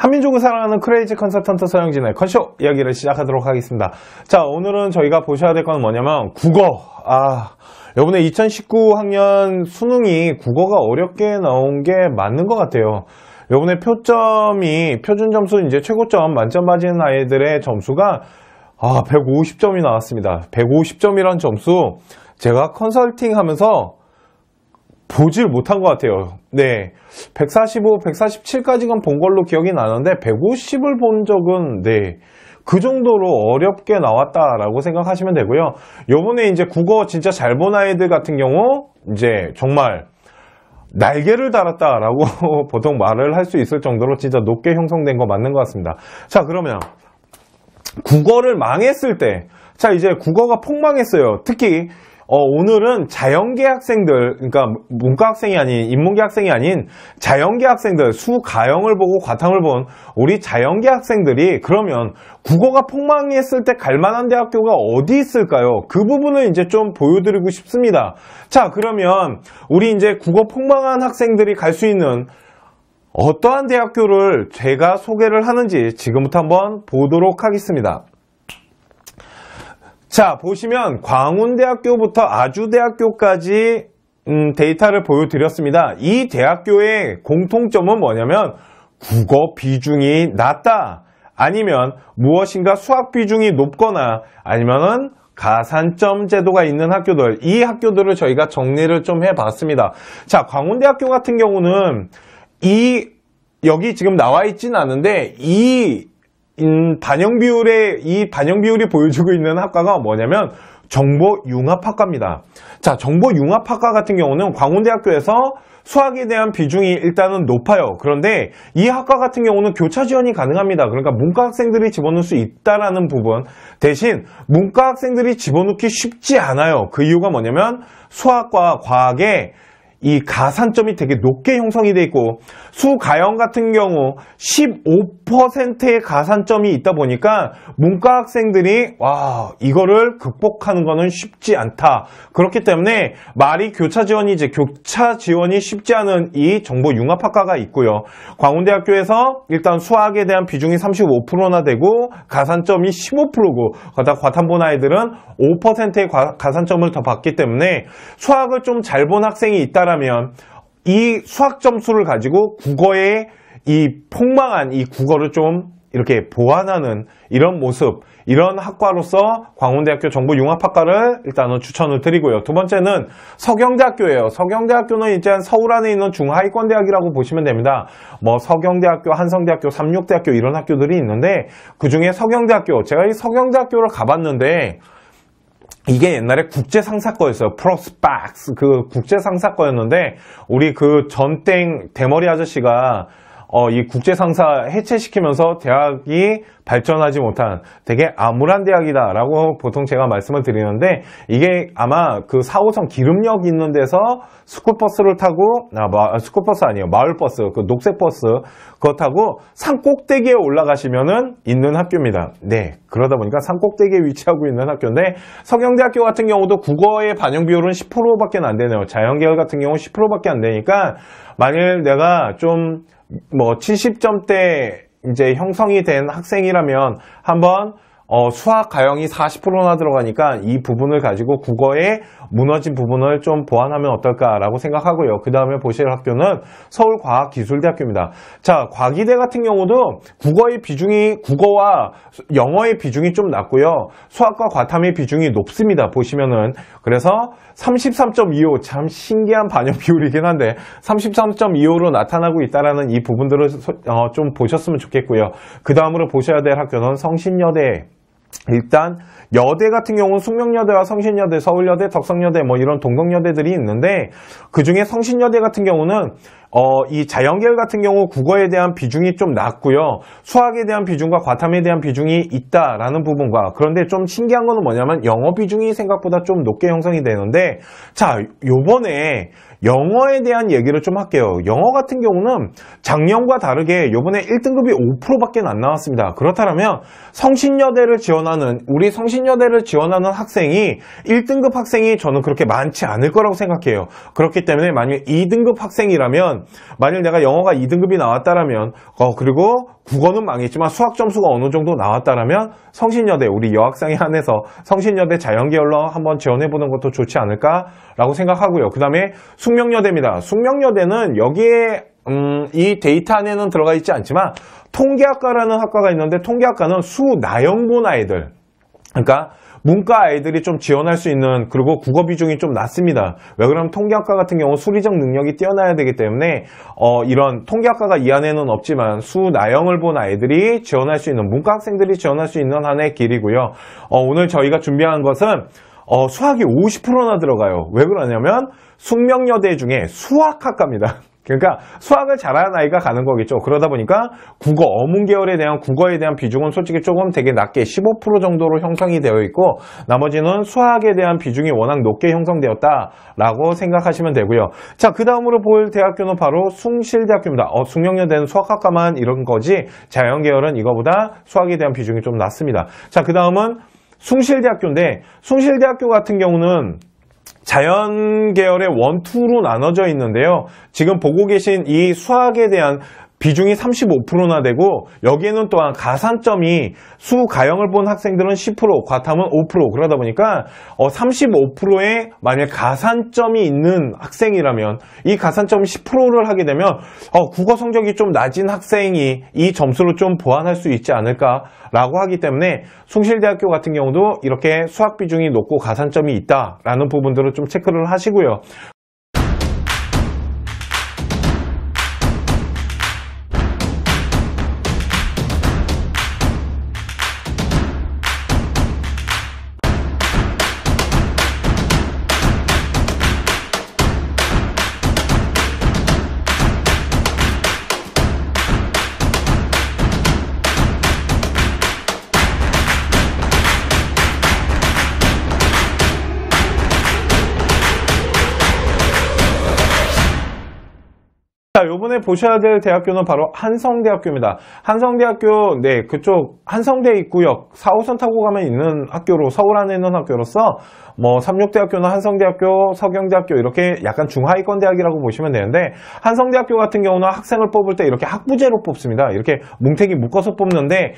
한민족을 사랑하는 크레이지 컨설턴트 서영진의 컨쇼 이야기를 시작하도록 하겠습니다. 자, 오늘은 저희가 보셔야 될 건 뭐냐면 국어. 이번에 2019학년 수능이 국어가 어렵게 나온 게 맞는 것 같아요. 이번에 표준 점수 이제 최고점 만점 맞은 아이들의 점수가 150점이 나왔습니다. 150점이란 점수 제가 컨설팅 하면서 보질 못한 것 같아요. 네, 145, 147까지는 본 걸로 기억이 나는데 150을 본 적은 그 정도로 어렵게 나왔다라고 생각하시면 되고요. 요번에 이제 국어 진짜 잘 본 아이들 같은 경우 이제 정말 날개를 달았다라고 보통 말을 할 수 있을 정도로 진짜 높게 형성된 거 맞는 것 같습니다. 자, 그러면 국어를 망했을 때, 자, 이제 국어가 폭망했어요. 특히 오늘은 자연계 학생들, 그러니까 문과 학생이 아닌, 인문계 학생이 아닌 자연계 학생들, 수가형을 보고 과탐을 본 우리 자연계 학생들이 그러면 국어가 폭망했을 때 갈만한 대학교가 어디 있을까요? 그 부분을 이제 좀 보여드리고 싶습니다. 자, 그러면 우리 이제 국어 폭망한 학생들이 갈 수 있는 어떠한 대학교를 제가 소개를 하는지 지금부터 한번 보도록 하겠습니다. 자, 보시면 광운대학교부터 아주대학교까지 데이터를 보여드렸습니다. 이 대학교의 공통점은 뭐냐면 국어 비중이 낮다, 아니면 무엇인가 수학 비중이 높거나 아니면은 가산점 제도가 있는 학교들, 이 학교들을 저희가 정리를 좀 해봤습니다. 자, 광운대학교 같은 경우는 여기 지금 나와 있진 않은데 이 반영 비율이 보여주고 있는 학과가 뭐냐면 정보융합학과입니다. 자, 정보융합학과 같은 경우는 광운대학교에서 수학에 대한 비중이 일단은 높아요. 그런데 이 학과 같은 경우는 교차 지원이 가능합니다. 그러니까 문과 학생들이 집어넣을 수 있다라는 부분, 대신 문과 학생들이 집어넣기 쉽지 않아요. 그 이유가 뭐냐면 수학과 과학에 이 가산점이 되게 높게 형성이 되어 있고, 수가형 같은 경우 15%의 가산점이 있다 보니까 문과 학생들이 이거를 극복하는 거는 쉽지 않다. 그렇기 때문에 교차 지원이 쉽지 않은 이 정보융합학과가 있고요. 광운대학교에서 일단 수학에 대한 비중이 35%나 되고 가산점이 15%고, 거기다 과탐 본 아이들은 5%의 가산점을 더 받기 때문에 수학을 좀 잘 본 학생이 있다라면 이 수학 점수를 가지고 국어의 이 폭망한 이 국어를 좀 이렇게 보완하는 이런 모습, 이런 학과로서 광운대학교 정보융합학과를 일단은 추천을 드리고요. 두 번째는 서경대학교예요. 서경대학교는 이제 서울 안에 있는 중하위권 대학이라고 보시면 됩니다. 뭐 서경대학교, 한성대학교, 삼육대학교 이런 학교들이 있는데, 그 중에 서경대학교, 제가 이 서경대학교를 가봤는데 이게 옛날에 국제상사과였어요. 프로스박스, 그 국제상사과였는데, 우리 그 전땡 대머리 아저씨가 이 국제상사 해체시키면서 대학이 발전하지 못한 되게 암울한 대학이다라고 보통 제가 말씀을 드리는데, 이게 아마 그 4호선 기름역 있는 데서 스쿨버스를 타고, 스쿨버스 아니에요, 마을버스, 그 녹색버스 그거 타고 산 꼭대기에 올라가시면은 있는 학교입니다. 네, 그러다 보니까 산 꼭대기에 위치하고 있는 학교인데, 서경대학교 같은 경우도 국어의 반영 비율은 10%밖에 안 되네요. 자연계열 같은 경우 10%밖에 안 되니까, 만일 내가 좀 70점대 이제 형성이 된 학생이라면 한번 수학 가형이 40%나 들어가니까 이 부분을 가지고 국어의 무너진 부분을 좀 보완하면 어떨까라고 생각하고요. 그 다음에 보실 학교는 서울과학기술대학교입니다. 자, 과기대 같은 경우도 국어와 영어의 비중이 좀 낮고요. 수학과 과탐의 비중이 높습니다. 보시면은. 그래서 33.25, 참 신기한 반영 비율이긴 한데 33.25로 나타나고 있다라는 이 부분들을 좀 보셨으면 좋겠고요. 그 다음으로 보셔야 될 학교는 성신여대. 일단 여대 같은 경우는 숙명여대와 성신여대, 서울여대, 덕성여대 이런 동덕여대들이 있는데, 그 중에 성신여대 같은 경우는 이 자연계열 같은 경우 국어에 대한 비중이 좀 낮고요. 수학에 대한 비중과 과탐에 대한 비중이 있다라는 부분과, 그런데 좀 신기한 거는 뭐냐면 영어 비중이 생각보다 좀 높게 형성이 되는데, 자, 요번에 영어에 대한 얘기를 좀 할게요. 영어 같은 경우는 작년과 다르게 요번에 1등급이 5%밖에 안 나왔습니다. 그렇다면 우리 성신여대를 지원하는 학생이 1등급 학생이 저는 그렇게 많지 않을 거라고 생각해요. 그렇기 때문에 만약 2등급 학생이라면, 만약 내가 영어가 2등급이 나왔다라면 그리고 국어는 망했지만 수학 점수가 어느 정도 나왔다라면 성신여대, 우리 여학생에 한해서 성신여대 자연계열로 한번 지원해보는 것도 좋지 않을까라고 생각하고요. 그 다음에 숙명여대입니다. 숙명여대는 여기에 이 데이터 안에는 들어가 있지 않지만 통계학과라는 학과가 있는데 통계학과는 수나영본 아이들, 그러니까 문과 아이들이 좀 지원할 수 있는, 그리고 국어 비중이 좀 낮습니다. 왜 그러면 통계학과 같은 경우 수리적 능력이 뛰어나야 되기 때문에 이런 통계학과가 이 안에는 없지만 수나영을 본 아이들이 지원할 수 있는, 문과 학생들이 지원할 수 있는 한의 길이고요. 오늘 저희가 준비한 것은 수학이 50%나 들어가요. 왜 그러냐면 숙명여대 중에 수학학과입니다. 그러니까 수학을 잘하는 아이가 가는 거겠죠. 그러다 보니까 국어, 어문 계열에 대한 국어에 대한 비중은 솔직히 조금 되게 낮게 15% 정도로 형성이 되어 있고 나머지는 수학에 대한 비중이 워낙 높게 형성되었다라고 생각하시면 되고요. 자, 그 다음으로 볼 대학교는 바로 숭실대학교입니다. 숙명여대는 수학학과만 이런 거지 자연계열은 이거보다 수학에 대한 비중이 좀 낮습니다. 자, 그 다음은 숭실대학교인데 숭실대학교 같은 경우는 자연 계열의 1, 2로 나눠져 있는데요. 지금 보고 계신 이 수학에 대한 비중이 35%나 되고 여기에는 또한 가산점이 수가형을 본 학생들은 10%, 과탐은 5%. 그러다 보니까 35%의 만약 가산점이 있는 학생이라면 이 가산점 10%를 하게 되면 국어 성적이 좀 낮은 학생이 이 점수를 좀 보완할 수 있지 않을까라고 하기 때문에 숭실대학교 같은 경우도 이렇게 수학 비중이 높고 가산점이 있다라는 부분들을 좀 체크를 하시고요. 자, 요번에 보셔야 될 대학교는 바로 한성대학교입니다. 한성대학교, 네, 그쪽 한성대 입구역 4호선 타고 가면 있는 학교로, 서울 안에 있는 학교로서 36대학교나 한성대학교, 서경대학교 이렇게 약간 중하위권 대학이라고 보시면 되는데 한성대학교 같은 경우는 학생을 뽑을 때 이렇게 학부제로 뽑습니다. 이렇게 뭉태기 묶어서 뽑는데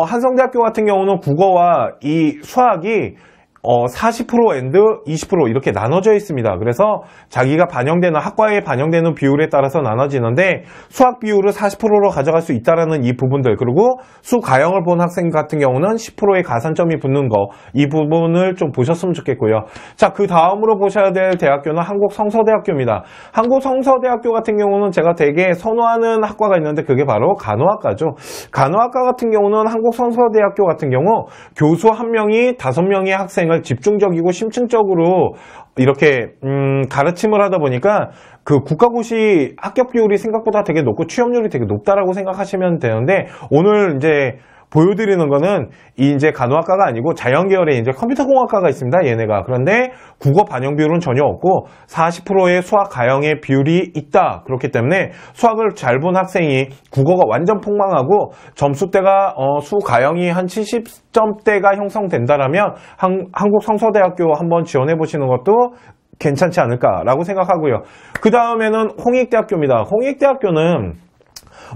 한성대학교 같은 경우는 국어와 이 수학이 40% and 20% 이렇게 나눠져 있습니다. 그래서 자기가 반영되는 학과에 반영되는 비율에 따라서 나눠지는데 수학 비율을 40%로 가져갈 수 있다라는 이 부분들, 그리고 수가형을 본 학생 같은 경우는 10%의 가산점이 붙는 거, 이 부분을 좀 보셨으면 좋겠고요. 자, 그 다음으로 보셔야 될 대학교는 한국성서대학교입니다. 한국성서대학교 같은 경우는 제가 되게 선호하는 학과가 있는데 그게 바로 간호학과죠. 간호학과 같은 경우는 한국성서대학교 같은 경우 교수 1명이 5명의 학생 집중적이고 심층적으로 이렇게 가르침을 하다 보니까 그 국가고시 합격 비율이 생각보다 되게 높고 취업률이 되게 높다라고 생각하시면 되는데 오늘 이제 보여드리는 거는 이제 간호학과가 아니고 자연계열의 이제 컴퓨터공학과가 있습니다. 얘네가. 그런데 국어 반영 비율은 전혀 없고 40%의 수학 가형의 비율이 있다. 그렇기 때문에 수학을 잘 본 학생이 국어가 완전 폭망하고 점수대가 수가형이 한 70점대가 형성된다라면 한국성서대학교 한번 지원해 보시는 것도 괜찮지 않을까라고 생각하고요. 그 다음에는 홍익대학교입니다. 홍익대학교는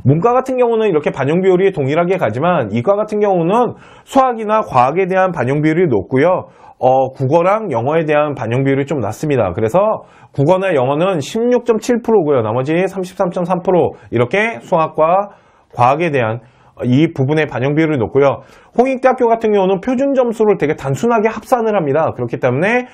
문과 같은 경우는 이렇게 반영 비율이 동일하게 가지만 이과 같은 경우는 수학이나 과학에 대한 반영 비율이 높고요. 국어랑 영어에 대한 반영 비율이 좀 낮습니다. 그래서 국어나 영어는 16.7%고요. 나머지 33.3% 이렇게 수학과 과학에 대한 이 부분의 반영 비율이 높고요. 홍익대학교 같은 경우는 표준 점수를 되게 단순하게 합산을 합니다. 그렇기 때문에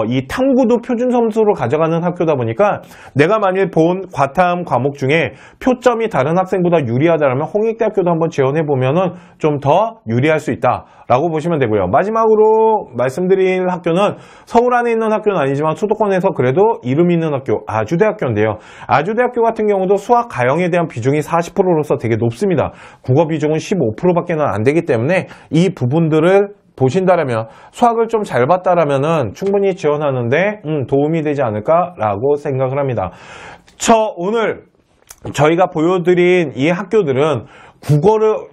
이 탐구도 표준 점수로 가져가는 학교다 보니까 내가 만일 본 과탐 과목 중에 표점이 다른 학생보다 유리하다면 홍익대학교도 한번 지원해보면 좀 더 유리할 수 있다라고 보시면 되고요. 마지막으로 말씀드릴 학교는 서울 안에 있는 학교는 아니지만 수도권에서 그래도 이름 있는 학교 아주대학교인데요. 아주대학교 같은 경우도 수학 가형에 대한 비중이 40%로서 되게 높습니다. 국어 비중은 15%밖에 안 되기 때문에 이 부분들을 보신다라면 수학을 좀 잘 봤다라면은 충분히 지원하는데 도움이 되지 않을까라고 생각을 합니다. 오늘 저희가 보여드린 이 학교들은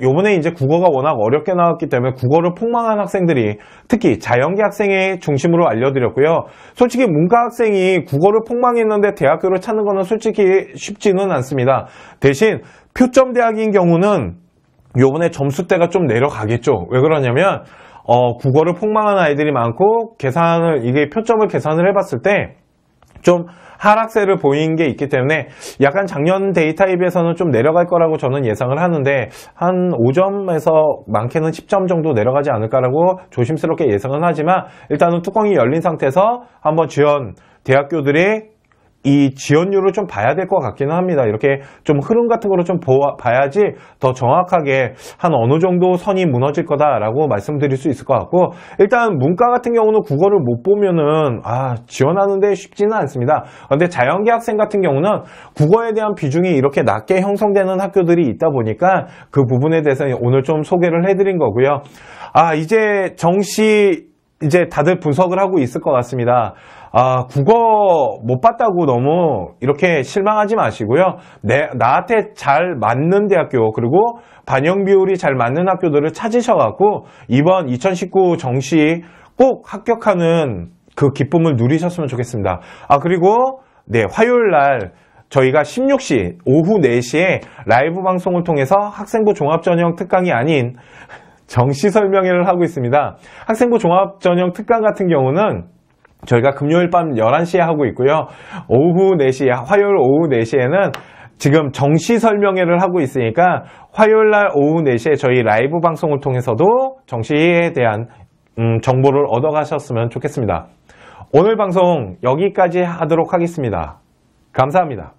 요번에 이제 국어가 워낙 어렵게 나왔기 때문에 국어를 폭망한 학생들이 특히 자연계 학생의 중심으로 알려드렸고요. 솔직히 문과 학생이 국어를 폭망했는데 대학교를 찾는 거는 솔직히 쉽지는 않습니다. 대신 표점 대학인 경우는 요번에 점수대가 좀 내려가겠죠. 왜 그러냐면 국어를 폭망한 아이들이 많고 이게 표점을 계산을 해봤을 때 좀 하락세를 보인 게 있기 때문에 약간 작년 데이터에 비해서는 좀 내려갈 거라고 저는 예상을 하는데 한 5점에서 많게는 10점 정도 내려가지 않을까라고 조심스럽게 예상은 하지만 일단은 뚜껑이 열린 상태에서 한번 대학교들이 이 지원율을 좀 봐야 될 것 같기는 합니다. 이렇게 좀 흐름 같은 거를 좀 봐야지 더 정확하게 한 어느 정도 선이 무너질 거다라고 말씀드릴 수 있을 것 같고, 일단 문과 같은 경우는 국어를 못 보면은 지원하는데 쉽지는 않습니다. 그런데 자연계 학생 같은 경우는 국어에 대한 비중이 이렇게 낮게 형성되는 학교들이 있다 보니까 그 부분에 대해서 오늘 좀 소개를 해드린 거고요. 이제 이제 다들 분석을 하고 있을 것 같습니다. 국어 못 봤다고 너무 이렇게 실망하지 마시고요. 나한테 잘 맞는 대학교, 그리고 반영 비율이 잘 맞는 학교들을 찾으셔갖고 이번 2019 정시 꼭 합격하는 그 기쁨을 누리셨으면 좋겠습니다. 그리고 화요일 날 저희가 16시 오후 4시에 라이브 방송을 통해서 학생부 종합전형 특강이 아닌 정시 설명회를 하고 있습니다. 학생부 종합전형 특강 같은 경우는 저희가 금요일 밤 11시에 하고 있고요. 화요일 오후 4시에는 지금 정시 설명회를 하고 있으니까 화요일 날 오후 4시에 저희 라이브 방송을 통해서도 정시에 대한 정보를 얻어가셨으면 좋겠습니다. 오늘 방송 여기까지 하도록 하겠습니다. 감사합니다.